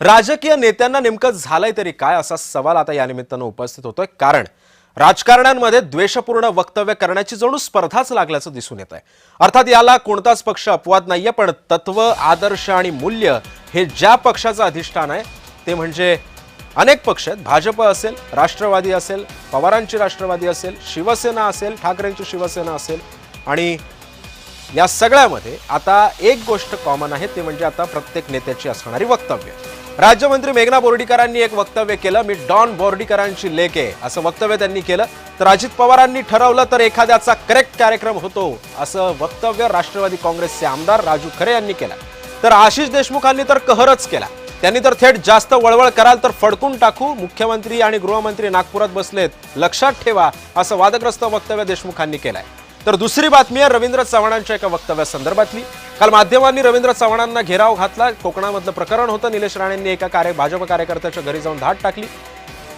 राजकीय नेत्यांना नेमकं झालंय तरी काय असा सवाल आता या निमित्तानं उपस्थित होतोय। कारण राजकारण्यांमध्ये द्वेषपूर्ण वक्तव्य करण्याची जणू स्पर्धाच लागल्याचं दिसून येत आहे। अर्थात याला कोणताच पक्ष अपवाद नाहीये, पण तत्व, आदर्श आणि मूल्य हे ज्या पक्षाचं अधिष्ठान आहे ते म्हणजे अनेक पक्ष आहेत। भाजप असेल, राष्ट्रवादी असेल, पवारांची राष्ट्रवादी असेल, शिवसेना असेल, ठाकरेंची शिवसेना असेल, आणि या सगळ्यामध्ये आता एक गोष्ट कॉमन आहे, ते म्हणजे आता प्रत्येक नेत्याची असणारी वक्तव्य। राज्यमंत्री मेघना बोर्डीकरांनी एक वक्तव्य केलं, मी डॉन बोर्डीकरांची लेक आहे असं वक्तव्य त्यांनी केलं। तर अजित पवारांनी ठरवलं तर एखाद्याचा करेक्ट कार्यक्रम होतो असं वक्तव्य राष्ट्रवादी काँग्रेसचे आमदार राजू खरे यांनी केलं। तर आशिष देशमुखांनी तर कहरच केला, त्यांनी तर थेट जास्त वळवळ कराल तर फडकून टाकू, मुख्यमंत्री आणि गृहमंत्री नागपुरात बसलेत, लक्षात ठेवा असं वादग्रस्त वक्तव्य देशमुखांनी केलंय। तर दुसरी बातमी आहे रवींद्र चव्हाणांच्या एका वक्तव्यासंदर्भातली। काल माध्यमांनी रवींद्र चव्हाणांना घेराव घातला। कोकणामधलं प्रकरण होतं, निलेश राणेंनी एका भाजप कार्यकर्त्याच्या घरी जाऊन धाड टाकली।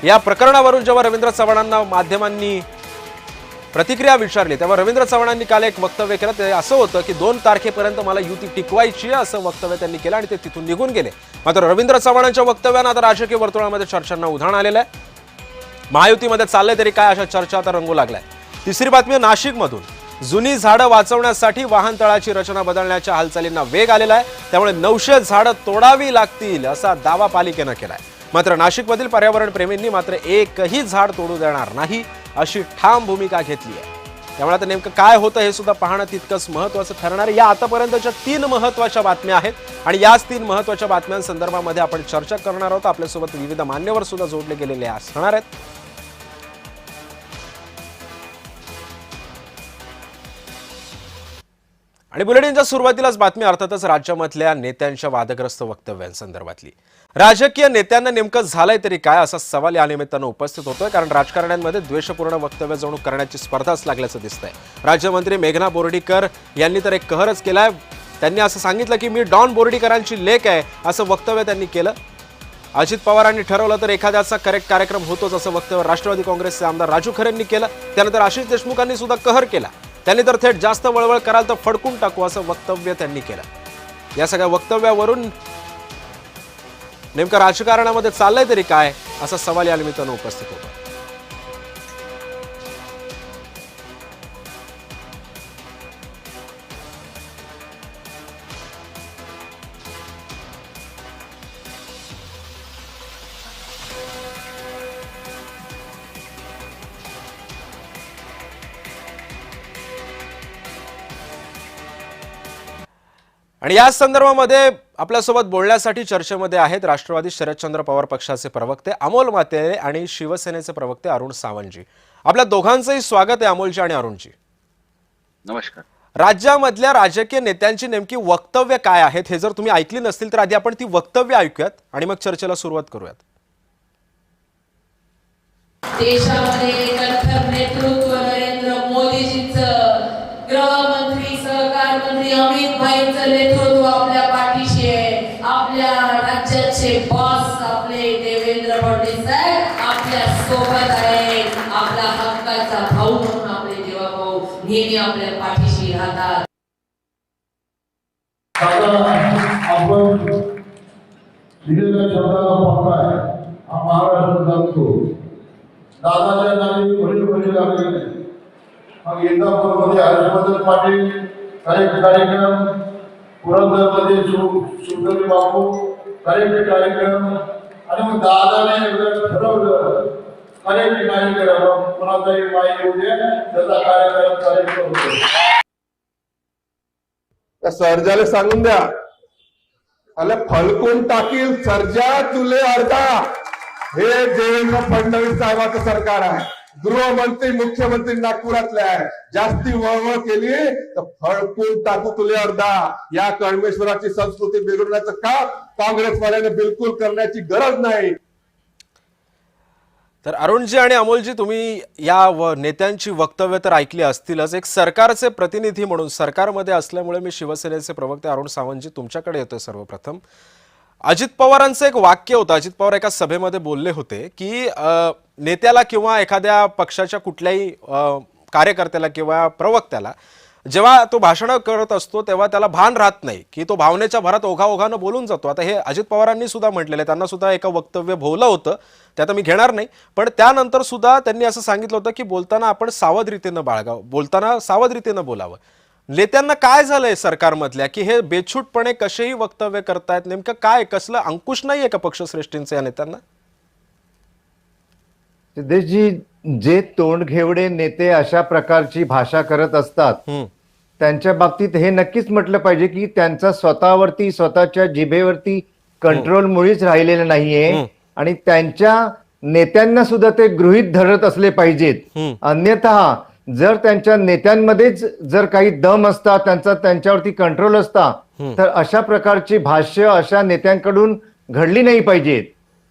या प्रकरणावरून जेव्हा रवींद्र चव्हाणांना माध्यमांनी प्रतिक्रिया विचारली तेव्हा रवींद्र चव्हाणांनी काल एक वक्तव्य केलं। ते असं होतं की 2 तारखेपर्यंत मला युती टिकवायची आहे असं वक्तव्य त्यांनी केलं आणि ते तिथून निघून गेले। मात्र रवींद्र चव्हाणांच्या वक्तव्यानं आता राजकीय वर्तुळामध्ये चर्चांना उधाण आलेलं आहे। महायुतीमध्ये चाललंय तरी काय अशा चर्चा आता रंगू लागल्या। तिसरी बातमी नाशिकमधून जुनी झाडं वाचवण्यासाठी वाहनतळाची रचना बदलण्याच्या हालचालींना वेग आलेला आहे, त्यामुळे 900 झाडं तोडावी लागतील असा दावा पालिकेनं केलाय। मात्र नाशिकमधील पर्यावरण प्रेमींनी मात्र एकही झाड तोडू देणार नाही अशी ठाम भूमिका घेतली आहे। त्यामुळे आता नेमकं काय होतं हे सुद्धा पाहणं तितकंच महत्त्वाचं ठरणार आहे। या आतापर्यंतच्या 3 महत्त्वाच्या बातम्या आहेत आणि याच 3 महत्त्वाच्या बातम्यांसंदर्भामध्ये आपण चर्चा करणार आहोत। आपल्यासोबत विविध मान्यवर सुद्धा जोडले गेलेले असणार आहेत। आणि बुलेटिनच्या सुरुवातीलाच बातमी अर्थातच राज्यामधल्या नेत्यांच्या वादग्रस्त वक्तव्यांसंदर्भातली। राजकीय नेत्यांना नेमकं झालंय तरी काय असा सवाल या निमित्तानं उपस्थित होतोय, कारण राजकारण्यांमध्ये द्वेषपूर्ण वक्तव्य जणू करण्याची स्पर्धाच लागल्याचं दिसतंय। राज्यमंत्री मेघना बोर्डीकर यांनी तर एक कहरच केलाय। त्यांनी असं सांगितलं की मी डॉन बोर्डीकरांची लेक आहे असं वक्तव्य त्यांनी केलं। अजित पवारांनी ठरवलं तर एखाद्याचा करेक्ट कार्यक्रम होतोच असं वक्तव्य राष्ट्रवादी काँग्रेसचे आमदार राजू खरेंनी केलं। त्यानंतर आशिष देशमुखांनी सुद्धा कहर केला, त्यांनी तर थेट जास्त वळवळ कराल तर फडकून टाकू असं वक्तव्य त्यांनी केलं। या सगळ्या वक्तव्यावरून नेमकं राजकारणामध्ये चाललंय तरी काय असा सवाल या निमित्तानं उपस्थित होता। आणि या संदर्भामध्ये आपल्यासोबत बोलण्यासाठी चर्चेमध्ये आहेत राष्ट्रवादी शरदचंद्र पवार पक्षाचे प्रवक्ते अमोल म्हात्रे आणि शिवसेनेचे प्रवक्ते अरुण सावंतजी। आपल्या दोघांचंही स्वागत आहे अमोलजी आणि अरुणजी। नमस्कार। राज्यामधल्या राजकीय नेत्यांची नेमकी वक्तव्य काय आहेत हे जर तुम्ही ऐकली नसतील तर आधी आपण ती वक्तव्य ऐकूयात आणि मग चर्चेला सुरुवात करूयात। देशामध्ये कणखर नेतृत्व नरेंद्र मोदीजींचं, गृहमंत्री सहकार मंत्री अमित भाईंचं नेतृत्व आपल्या पाठीशी आहे। आपल्या राज्याचे बॉस आपले देवेंद्र फडणवीस साहेब आपल्या सोबत आहेत। आपला हक्काचा भाऊ म्हणून आपले देवा भाऊ नेहमी आपल्या पाठीशी राहतात। आपण दिलेल्या शब्दाला पक्का आहे, हा महाराष्ट्र जातो। दादाच्या नावी वडील लागले। मग इंदापूरमध्ये हर्षवर्धन पाटील कार्यक्रम, पुरंदरमध्ये सुंदरी बापू कार्यक्रम, आणि मग दादाने ठरवलं कार्यक्रम कोणाचाही पाय येऊ दे त्याचा कार्यक्रम होतो। त्या सर्जाला सांगून द्या, अरे फलकून टाकील सर्जा तुले अर्धा। हे देवेंद्र फडणवीस साहेबांचं सरकार आहे। गृहमंत्री मुख्यमंत्री नागपुरातले आहे। जास्ती वळवळ केली तर फडकून टाकू तुले अर्धा। या कळमेश्वराची संस्कृती बिघडण्याचं काम काँग्रेसवाल्याने बिलकुल करण्याची गरज नाही। तर अरुणजी आणि अमोलजी, तुम्ही या नेत्यांची वक्तव्य तर ऐकली असतीलच। एक सरकारचे प्रतिनिधी म्हणून सरकारमध्ये असल्यामुळे मी शिवसेनेचे प्रवक्ते अरुण सावंतजी तुमच्याकडे येतोय। सर्वप्रथम अजित पवारांचं एक वाक्य होतं, अजित पवार एका सभेमध्ये बोलले होते की नेत्याला किंवा एखाद्या पक्षाच्या कुठल्याही कार्यकर्त्याला किंवा प्रवक्त्याला जेव्हा तो भाषण करत असतो तेव्हा त्याला भान राहत नाही की तो भावनेच्या भरात ओघाओघानं बोलून जातो. आता हे अजित पवारांनी सुद्धा म्हटलेलं आहे, त्यांना सुद्धा एका वक्तव्य भोवलं होतं, ते आता मी घेणार नाही, पण त्यानंतर सुद्धा त्यांनी असं सांगितलं होतं की बोलताना आपण सावध रीतीनं बाळगावं, बोलताना सावध रीतीनं बोलावं. नेत्यांना काय झालंय सरकारमधल्या की हे बेछूटपणे कसेही वक्तव्य करतायत? नेमकं काय, कसलं अंकुश नाहीये का पक्षश्रेष्ठींचं या नेत्यांना? सिद्धेशजी, जे तोंडघेवडे नेते अशा प्रकारची भाषा करत असतात त्यांच्या बाबतीत हे नक्कीच म्हटलं पाहिजे की त्यांचा स्वतःवरती, स्वतःच्या जिभेवरती कंट्रोल मुळीच राहिलेलं नाहीये आणि त्यांच्या नेत्यांना सुद्धा ते गृहीत धरत असले पाहिजेत. अन्यथा जर त्यांच्या नेत्यांमध्येच जर काही दम असता, त्यांच्यावरती कंट्रोल असता, तर अशा प्रकारची भाष्य अशा नेत्यांकडून घडली नाही पाहिजेत.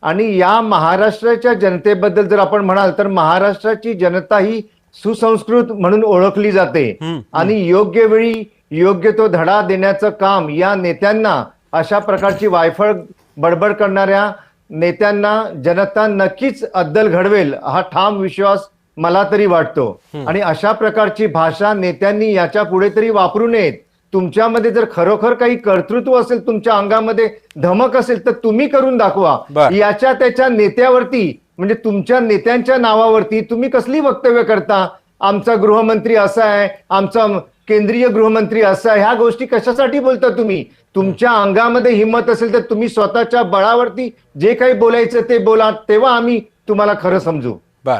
आणि या महाराष्ट्राच्या जनतेबद्दल जर आपण म्हणाल तर महाराष्ट्राची जनता ही सुसंस्कृत म्हणून ओळखली जाते आणि योग्य वेळी योग्य तो धडा देण्याचं काम या नेत्यांना, अशा प्रकारची वायफळ बडबड करणाऱ्या नेत्यांना जनता नक्कीच अद्दल घडवेल हा ठाम विश्वास मला तरी वाटतो. आणि अशा प्रकारची भाषा नेत्यांनी याच्या पुढे तरी वापरू नयेत. तुमच्यामध्ये जर खरोखर काही कर्तृत्व असेल, तुमच्या अंगामध्ये धमक असेल, तर तुम्ही करून दाखवा. याच्या त्याच्या नेत्यावरती, म्हणजे तुमच्या नेत्यांच्या नावावरती तुम्ही कसली वक्तव्य करता? आमचा गृहमंत्री असा आहे, आमचा केंद्रीय गृहमंत्री असा आहे, ह्या गोष्टी कशासाठी बोलता तुम्ही? तुमच्या अंगामध्ये हिंमत असेल तर तुम्ही स्वतःच्या बळावरती जे काही बोलायचं ते बोला, तेव्हा आम्ही तुम्हाला खरं समजू. बर,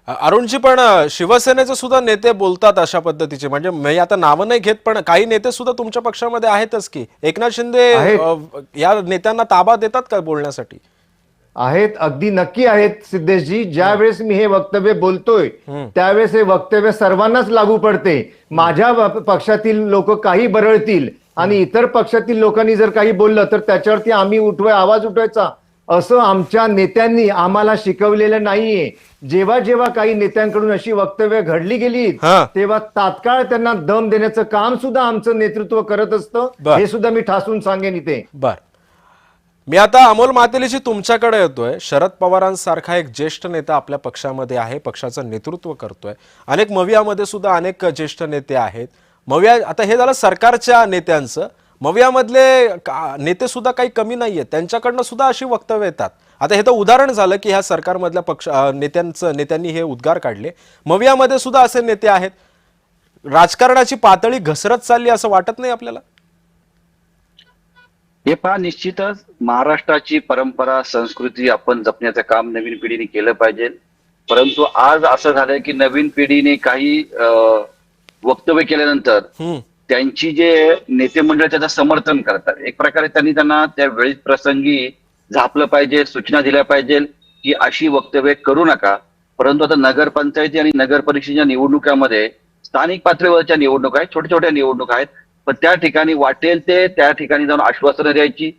अरुणजी, पण शिवसेनेचे सुद्धा नेते बोलतात अशा पद्धतीचे, म्हणजे मी आता नावं नाही घेत, पण काही नेते सुद्धा तुमच्या पक्षामध्ये आहेतच की. एकनाथ शिंदे या नेत्यांना ताबा देतात का बोलण्यासाठी? आहेत, अगदी नक्की आहेत सिद्धेशजी. ज्या वेळेस मी हे वक्तव्य बोलतोय त्यावेळेस हे वक्तव्य सर्वांनाच लागू पडते. माझ्या पक्षातील लोक काही बरळतील आणि इतर पक्षातील लोकांनी जर काही बोललं तर त्याच्यावरती आम्ही आवाज उठवायचा, असं आमच्या नेत्यांनी आम्हाला शिकवलेलं नाहीये. जेव्हा जेव्हा काही नेत्यांकडून अशी वक्तव्य घडली गेली तेव्हा तात्काळ त्यांना दम देण्याचं काम सुद्धा आमचं नेतृत्व करत असतं, हे सुद्धा मी ठासून सांगेन इथे. बर, मी आता अमोल मातेलीजी तुमच्याकडे येतोय. शरद पवारांसारखा एक ज्येष्ठ नेता आपल्या पक्षामध्ये आहे, पक्षाचं नेतृत्व करतोय. अनेक मवियामध्ये सुद्धा अनेक ज्येष्ठ नेते आहेत. मविया, आता हे झालं सरकारच्या नेत्यांचं, मवियामधले नेते सुद्धा काही कमी नाहीयेत, त्यांच्याकडनं सुद्धा अशी वक्तव्य येतात. आता हे तर उदाहरण झालं की ह्या सरकारमधल्या नेत्यांनी हे उद्गार काढले. मवियामध्ये सुद्धा असे नेते आहेत. राजकारणाची पातळी घसरत चालली असं वाटत नाही आपल्याला? हे पहा, निश्चितच महाराष्ट्राची परंपरा, संस्कृती आपण जपण्याचं काम नवीन पिढीने केलं पाहिजे. परंतु आज असं झालंय की नवीन पिढीने काही वक्तव्य केल्यानंतर त्यांची जे नेते मंडळ त्याचं समर्थन करतात. एक प्रकारे त्यांना त्या वेळी प्रसंगी झापलं पाहिजे, सूचना दिल्या पाहिजे की अशी वक्तव्य करू नका. परंतु आता नगरपंचायती आणि नगर परिषदेच्या निवडणुकामध्ये स्थानिक पातळीवरच्या निवडणुका आहेत, छोट्या छोट्या निवडणुका आहेत, पण त्या ठिकाणी वाटेल ते त्या ठिकाणी जाऊन आश्वासनं द्यायची.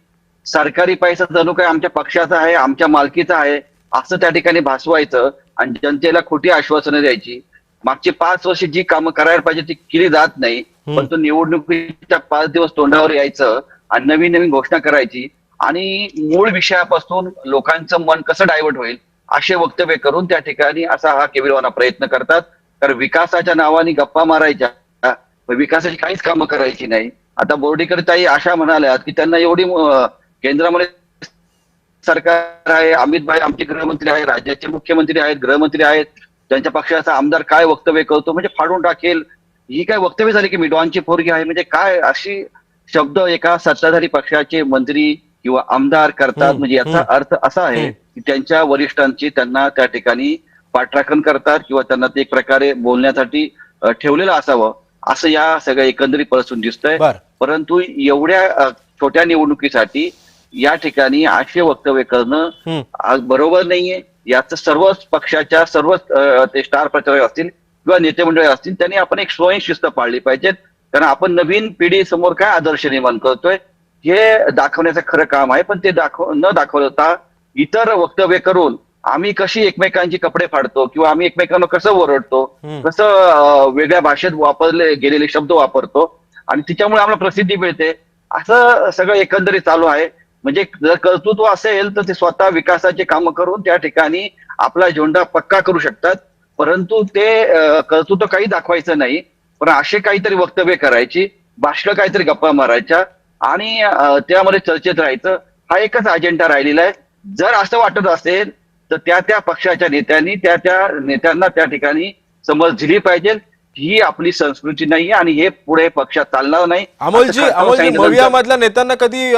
सरकारी पैसा जणू काय आमच्या पक्षाचा आहे, आमच्या मालकीचा आहे असं त्या ठिकाणी भासवायचं आणि जनतेला खोटी आश्वासनं द्यायची. मागची 5 वर्ष जी कामं करायला पाहिजे ती केली जात नाही, पण तो निवडणुकीच्या 5 दिवस तोंडावर यायचं आणि नवीन नवीन घोषणा करायची आणि मूळ विषयापासून लोकांचं मन कसं डायव्हर्ट होईल असे वक्तव्य करून त्या ठिकाणी असा हा केविलवाना प्रयत्न करतात. कारण विकासाच्या नावाने गप्पा मारायच्या, विकासाची काहीच कामं करायची नाही. आता बोर्डीकर ताई अशा म्हणाल्यात की त्यांना एवढी केंद्रामध्ये सरकार आहे, अमित भाई आमचे गृहमंत्री आहे, राज्याचे मुख्यमंत्री आहेत, गृहमंत्री आहेत, त्यांच्या पक्षाचा आमदार काय वक्तव्य करतो म्हणजे फाडून टाकेल, ही काय वक्तव्य झाली की मिडवांची पोरगी आहे, म्हणजे काय अशी शब्द एका सत्ताधारी पक्षाचे मंत्री किंवा आमदार करतात. म्हणजे याचा अर्थ असा आहे की त्यांच्या वरिष्ठांची त्यांना त्या ठिकाणी पाठराखण करतात किंवा त्यांना ते एक प्रकारे बोलण्यासाठी ठेवलेलं असावं असं या सगळ्या एकंदरीत परिस्थितीतून दिसतंय. परंतु एवढ्या छोट्या निवडणुकीसाठी या ठिकाणी असे वक्तव्य करणं बरोबर नाहीये. याचं सर्वच पक्षाच्या सर्वच ते स्टार प्रचारक असतील किंवा नेते मंडळी असतील त्यांनी आपण एक स्वयंशिस्त पाळली पाहिजे. कारण आपण नवीन पिढी समोर काय आदर्श निर्माण करतोय हे दाखवण्याचं खरं काम आहे. पण ते न दाखवता इतर वक्तव्य करून आम्ही कशी एकमेकांची कपडे फाडतो किंवा आम्ही एकमेकांना कसं ओरडतो, कसं वेगळ्या भाषेत वापरले गेलेले शब्द वापरतो आणि तिच्यामुळे आम्हाला प्रसिद्धी मिळते, असं सगळं एकंदरीत चालू आहे. म्हणजे जर कर्तृत्व असेल तर ते स्वतः विकासाचे कामं करून त्या ठिकाणी आपला झेंडा पक्का करू शकतात. परंतु ते कर्तृत्व काही दाखवायचं नाही, पण असे काहीतरी वक्तव्य करायची, भाषण काहीतरी गप्पा मारायच्या आणि त्यामध्ये चर्चेत राहायचं, हा एकच अजेंडा राहिलेला आहे. जर असं वाटत असेल तर त्या पक्षाच्या नेत्यांनी त्या नेत्यांना त्या ठिकाणी समज दिली पाहिजे. ही आपली संस्कृती नाहीये आणि हे पुढे पक्षात चालणार नाही. अमोलजी असं खरं सांगितलं मविया तर- मधल्या नेत्यांना कधी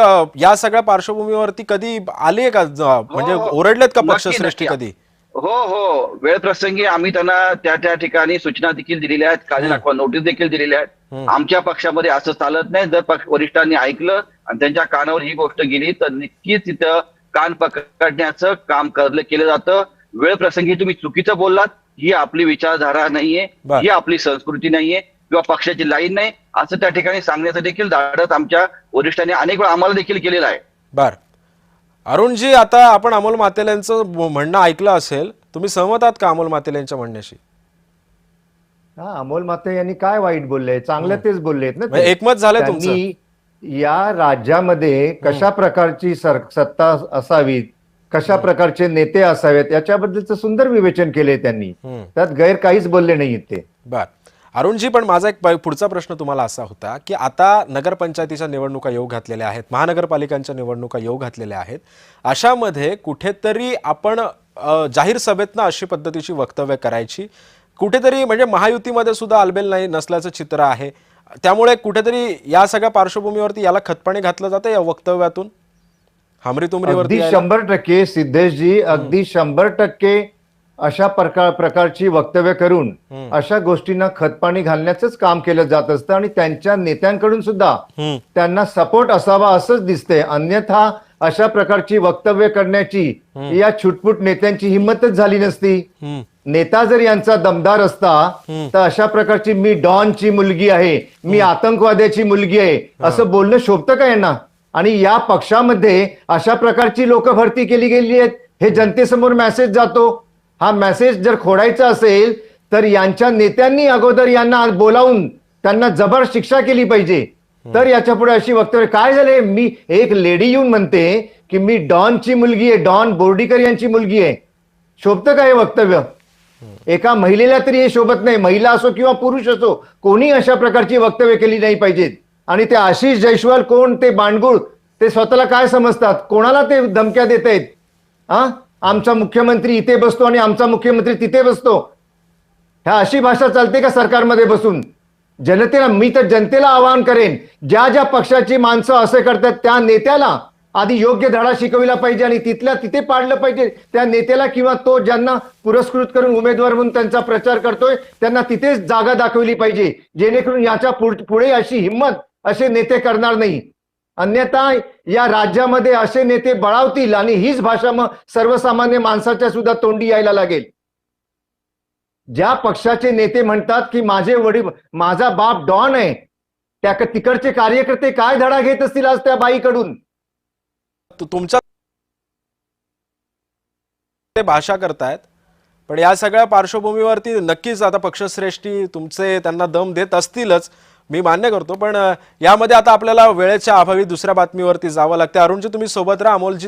या सगळ्या पार्श्वभूमीवरती कधी आले का म्हणजे हो, हो. ओरडलेत का नक्की, पक्षश्रेष्ठी नक्की. कधी? हो वेळ प्रसंगी आम्ही त्यांना त्या ठिकाणी सूचना देखील दिलेल्या आहेत, काळजी दाखवा नोटीस देखील दिलेल्या आहेत. आमच्या पक्षामध्ये असं चालत नाही. जर वरिष्ठांनी ऐकलं आणि त्यांच्या कानावर ही गोष्ट गेली तर नक्कीच तिथं कान पकडण्याचं काम केलं जातं. वेळ प्रसंगी तुम्ही चुकीचं बोललात, ही आपली विचारधारा नाहीये, बर. ही आपली संस्कृती नाहीये किंवा पक्षाची लाईन नाही, असं त्या ठिकाणी सांगण्याचं देखील धाडस आमच्या वरिष्ठांनी अनेक वेळा आम्हाला देखील केलेलं आहे. बर अरुणजी, आता आपण अमोल मातेले यांचं म्हणणं ऐकलं असेल, तुम्ही सहमत आहात का अमोल मातेले यांच्या म्हणण्याशी? हा, अमोल माते यांनी काय वाईट बोलले? चांगलं तेच बोलले आहेत ना म्हणजे ते. एकमत झालंय तुमचं? त्यांनी या राज्यामध्ये कशा प्रकारची सत्ता असावी, कशा प्रकारचे नेते असावेत याच्याबद्दलचं सुंदर विवेचन केले त्यांनी. त्यात गैर काहीच बोलले नाहीत ते. बर अरुणजी, पण माझा एक पुढचा प्रश्न तुम्हाला असा होता की आता नगरपंचायतीच्या निवडणुका येऊ घातलेल्या आहेत, महानगरपालिकांच्या निवडणुका येऊ घातलेल्या आहेत, अशामध्ये कुठेतरी आपण जाहीर सभेतनं अशी पद्धतीची वक्तव्य करायची, कुठेतरी म्हणजे महायुतीमध्ये सुद्धा आलबेल नाही नसल्याचं चित्र आहे. त्यामुळे कुठेतरी या सगळ्या पार्श्वभूमीवरती याला खतपाणी घातलं जातं या वक्तव्यातून, हमरी तुमरीवरती. अगदी 100% सिद्धेशजी, अगदी 100% अशा प्रकारची वक्तव्य करून अशा गोष्टींना खतपाणी घालण्याचंच काम केलं जात असतं आणि त्यांच्या नेत्यांकडून सुद्धा त्यांना सपोर्ट असावा असंच दिसतंय. अन्यथा अशा प्रकारची वक्तव्य करण्याची या छुटपुट नेत्यांची हिंमतच झाली नसती. नेता जर यांचा दमदार असता तर अशा प्रकारची मी डॉनची मुलगी आहे, मी आतंकवाद्याची मुलगी आहे असं बोलणं शोभतं का यांना? आणि या पक्षामध्ये अशा प्रकारची लोक भरती केली गेली आहेत, हे जनतेसमोर मेसेज जातो. हा मेसेज जर खोडायचा असेल तर यांच्या नेत्यांनी अगोदर यांना बोलावून त्यांना जबर शिक्षा केली पाहिजे. तर याच्या पुढे अशी वक्तव्य काय झाले? मी एक लेडी येऊन म्हणते की मी डॉनची मुलगी आहे, डॉन बोर्डीकर यांची मुलगी आहे. शोभतं का हे वक्तव्य? एका महिलेला तरी हे शोभत नाही. महिला असो किंवा पुरुष असो, कोणी अशा प्रकारची वक्तव्य केली नाही पाहिजेत. आणि ते आशिष जयस्वाल कोण, ते बांडगुळ, ते स्वतःला काय समजतात? कोणाला ते धमक्या देत आहेत? हा, आमचा मुख्यमंत्री इथे बसतो आणि आमचा मुख्यमंत्री तिथे बसतो. ह्या अशी भाषा चालते का सरकारमध्ये बसून? जनतेला, मी तर जनतेला आवाहन करेन, ज्या ज्या पक्षाची माणसं असे करतात त्या नेत्याला आधी योग्य धडा शिकविला पाहिजे आणि तिथल्या तिथे पाडलं पाहिजे त्या नेत्याला, किंवा तो ज्यांना पुरस्कृत करून उमेदवार म्हणून त्यांचा प्रचार करतोय त्यांना तिथेच जागा दाखवली पाहिजे, जेणेकरून याच्या पुढे अशी हिंमत असे नेते करणार नाही. अन्यथा या राज्यामध्ये असे नेते बळावतील आणि हीच भाषा मग सर्वसामान्य माणसाच्या सुद्धा तोंडी यायला लागेल. ज्या पक्षाचे नेते म्हणतात की माझे वडील, माझा बाप डॉन आहे, त्या तिकडचे कार्यकर्ते काय धडा घेत असतील आज त्या बाईकडून? तुमच्या ते भाषा करतायत, पण या सगळ्या पार्श्वभूमीवरती नक्कीच आता पक्षश्रेष्ठी तुमचे त्यांना दम देत असतीलच, मी मान्य करतो. पण यामध्ये आता आपल्याला वेळेच्या अभावी दुसऱ्या बातमीवरती जावं लागतं. अरुणजी, तुम्ही सोबत राहा. अमोलजी